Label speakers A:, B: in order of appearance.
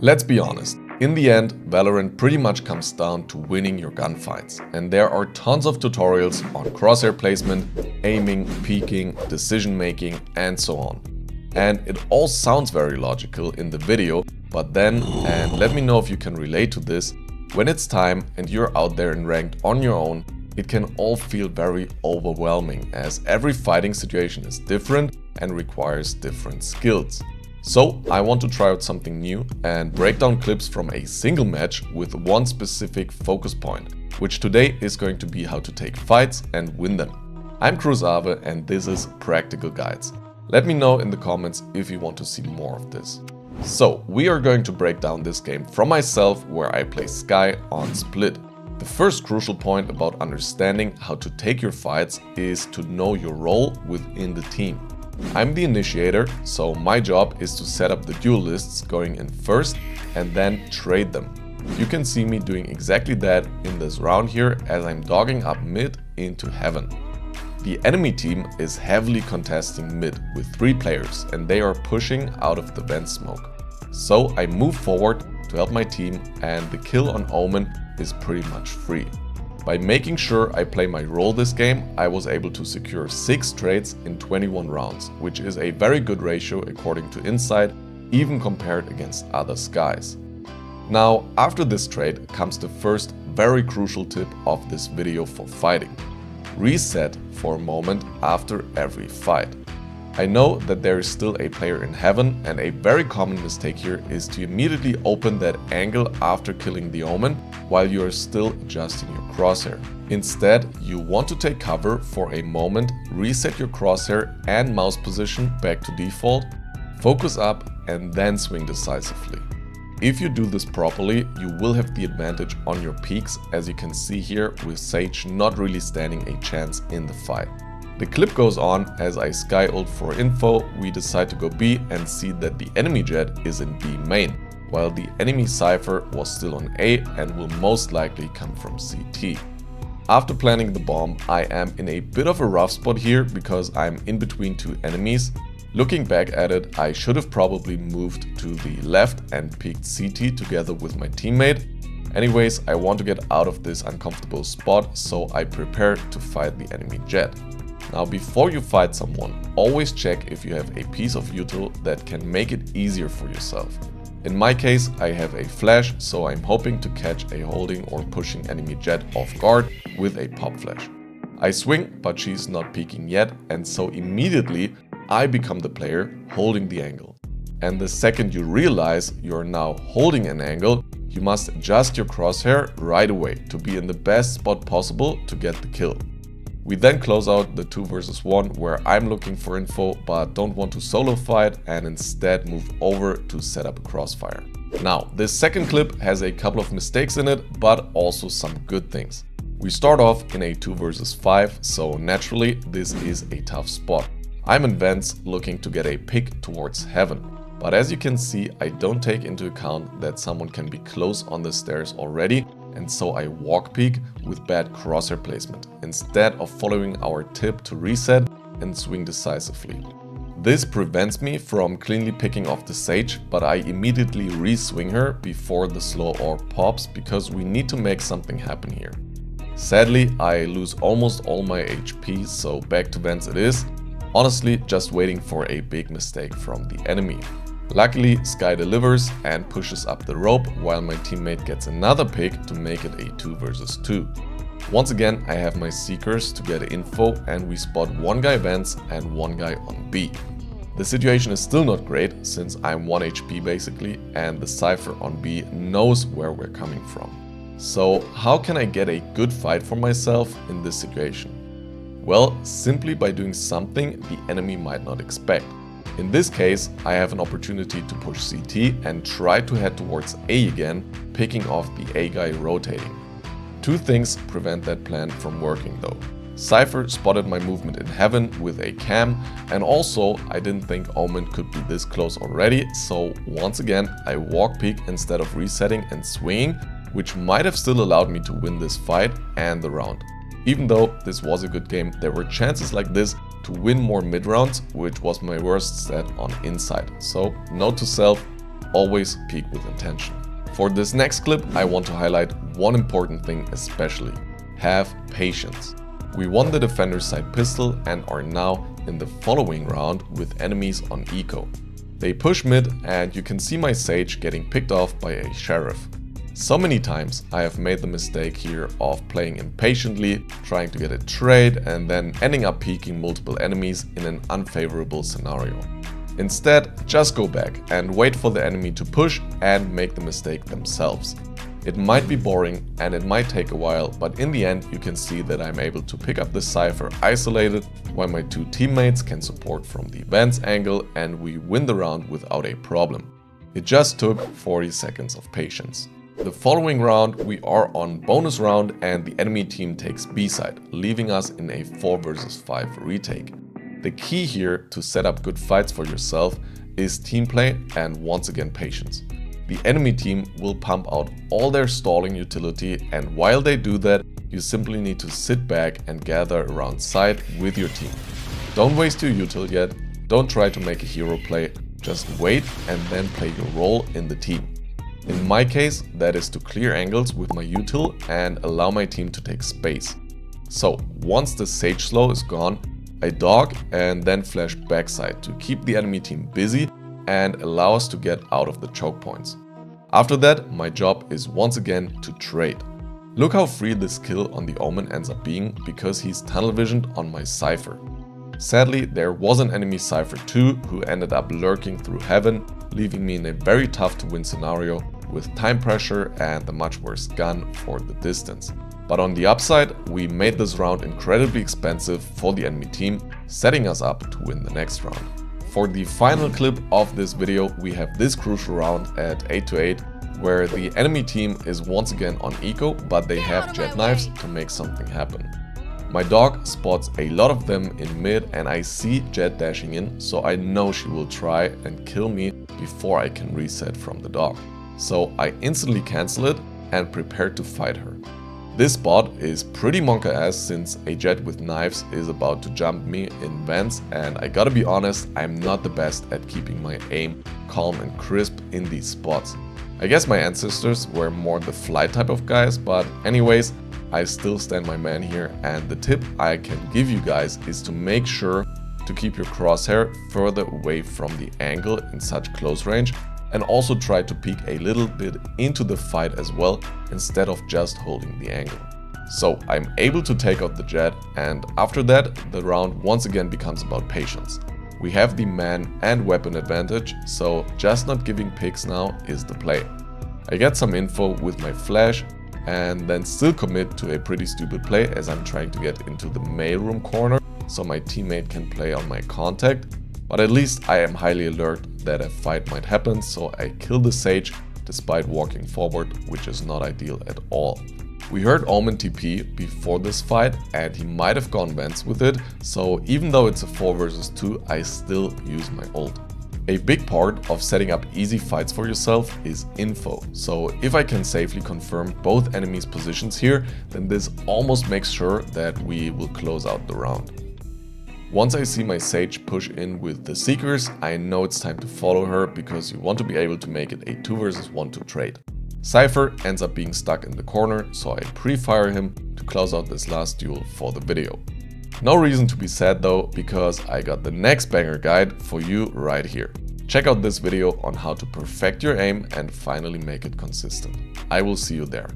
A: Let's be honest, in the end, Valorant pretty much comes down to winning your gunfights. And there are tons of tutorials on crosshair placement, aiming, peeking, decision making, and so on. And it all sounds very logical in the video, but then, and let me know if you can relate to this, when it's time and you're out there and ranked on your own, it can all feel very overwhelming as every fighting situation is different and requires different skills. So I want to try out something new and break down clips from a single match with one specific focus point, which today is going to be how to take fights and win them. I'm Cruzave and this is Practical Guides. Let me know in the comments if you want to see more of this. So we are going to break down this game from myself where I play Skye on Split. The first crucial point about understanding how to take your fights is to know your role within the team. I'm the initiator, so my job is to set up the duelists going in first and then trade them. You can see me doing exactly that in this round here as I'm dogging up mid into heaven. The enemy team is heavily contesting mid with 3 players and they are pushing out of the vent smoke. So I move forward to help my team and the kill on Omen is pretty much free. By making sure I play my role this game, I was able to secure 6 trades in 21 rounds, which is a very good ratio according to Insight, even compared against other Skies. Now, after this trade comes the first very crucial tip of this video for fighting. Reset for a moment after every fight. I know that there is still a player in heaven and a very common mistake here is to immediately open that angle after killing the Omen while you are still adjusting your crosshair. Instead, you want to take cover for a moment, reset your crosshair and mouse position back to default, focus up and then swing decisively. If you do this properly, you will have the advantage on your peaks, as you can see here with Sage not really standing a chance in the fight. The clip goes on as I Skye ult for info, we decide to go B and see that the enemy jet is in B main, while the enemy Cypher was still on A and will most likely come from CT. After planting the bomb, I am in a bit of a rough spot here because I'm in between 2 enemies. Looking back at it, I should have probably moved to the left and peeked CT together with my teammate. Anyways, I want to get out of this uncomfortable spot, so I prepare to fight the enemy jet. Now, before you fight someone, always check if you have a piece of util that can make it easier for yourself. In my case, I have a flash, so I'm hoping to catch a holding or pushing enemy jet off guard with a pop flash. I swing, but she's not peeking yet, and so immediately I become the player holding the angle. And the second you realize you're now holding an angle, you must adjust your crosshair right away to be in the best spot possible to get the kill. We then close out the 2 versus 1 where I'm looking for info but don't want to solo fight and instead move over to set up a crossfire. Now, this second clip has a couple of mistakes in it, but also some good things. We start off in a 2 versus 5, so naturally this is a tough spot. I'm in vents looking to get a pick towards heaven. But as you can see, I don't take into account that someone can be close on the stairs already, and so I walk peek with bad crosshair placement, instead of following our tip to reset and swing decisively. This prevents me from cleanly picking off the Sage, but I immediately re-swing her before the slow orb pops because we need to make something happen here. Sadly, I lose almost all my HP, so back to vents it is. Honestly, just waiting for a big mistake from the enemy. Luckily, Skye delivers and pushes up the rope while my teammate gets another pick to make it a 2 versus 2. Once again, I have my seekers to get info and we spot 1 guy vents and 1 guy on B. The situation is still not great since I'm 1 HP basically and the Cypher on B knows where we're coming from. So how can I get a good fight for myself in this situation? Well, simply by doing something the enemy might not expect. In this case, I have an opportunity to push CT and try to head towards A again, picking off the A guy rotating. 2 things prevent that plan from working though. Cypher spotted my movement in heaven with a cam, and also I didn't think Omen could be this close already, so once again I walk peek instead of resetting and swinging, which might have still allowed me to win this fight and the round. Even though this was a good game, there were chances like this to win more mid rounds, which was my worst stat on Insight. So note to self, always peek with intention. For this next clip, I want to highlight one important thing especially. Have patience. We won the defender's side pistol and are now in the following round with enemies on eco. They push mid and you can see my Sage getting picked off by a sheriff. So many times I have made the mistake here of playing impatiently, trying to get a trade and then ending up peeking multiple enemies in an unfavorable scenario. Instead, just go back and wait for the enemy to push and make the mistake themselves. It might be boring and it might take a while, but in the end you can see that I'm able to pick up the Cypher isolated while my two teammates can support from the events angle and we win the round without a problem. It just took 40 seconds of patience. The following round we are on bonus round and the enemy team takes B side, leaving us in a 4 vs 5 retake. The key here to set up good fights for yourself is team play and once again patience. The enemy team will pump out all their stalling utility and while they do that, you simply need to sit back and gather around side with your team. Don't waste your util yet, don't try to make a hero play, just wait and then play your role in the team. In my case, that is to clear angles with my util and allow my team to take space. So once the Sage slow is gone, I dog and then flash backside to keep the enemy team busy and allow us to get out of the choke points. After that, my job is once again to trade. Look how free this kill on the Omen ends up being because he's tunnel visioned on my Cypher. Sadly, there was an enemy Cypher too who ended up lurking through heaven, leaving me in a very tough to win scenario with time pressure and a much worse gun for the distance. But on the upside, we made this round incredibly expensive for the enemy team, setting us up to win the next round. For the final clip of this video, we have this crucial round at 8-8, where the enemy team is once again on eco, but they have jet knives to make something happen. My dog spots a lot of them in mid and I see Jet dashing in, so I know she will try and kill me before I can reset from the dog. So I instantly cancel it and prepare to fight her. This spot is pretty monka-ass since a Jet with knives is about to jump me in vents and I gotta be honest, I'm not the best at keeping my aim calm and crisp in these spots. I guess my ancestors were more the flight type of guys, but anyways, I still stand my man here and the tip I can give you guys is to make sure to keep your crosshair further away from the angle in such close range and also try to peek a little bit into the fight as well instead of just holding the angle. So I'm able to take out the Jet and after that the round once again becomes about patience. We have the man and weapon advantage, so just not giving picks now is the play. I get some info with my flash and then still commit to a pretty stupid play as I'm trying to get into the mailroom corner so my teammate can play on my contact, but at least I am highly alert that a fight might happen, so I kill the Sage despite walking forward, which is not ideal at all. We heard Omen TP before this fight and he might have gone vents with it, so even though it's a 4 vs 2, I still use my ult. A big part of setting up easy fights for yourself is info, so if I can safely confirm both enemies' positions here, then this almost makes sure that we will close out the round. Once I see my Sage push in with the Seekers, I know it's time to follow her because you want to be able to make it a 2 vs 1 to trade. Cypher ends up being stuck in the corner, so I pre-fire him to close out this last duel for the video. No reason to be sad though, because I got the next banger guide for you right here. Check out this video on how to perfect your aim and finally make it consistent. I will see you there.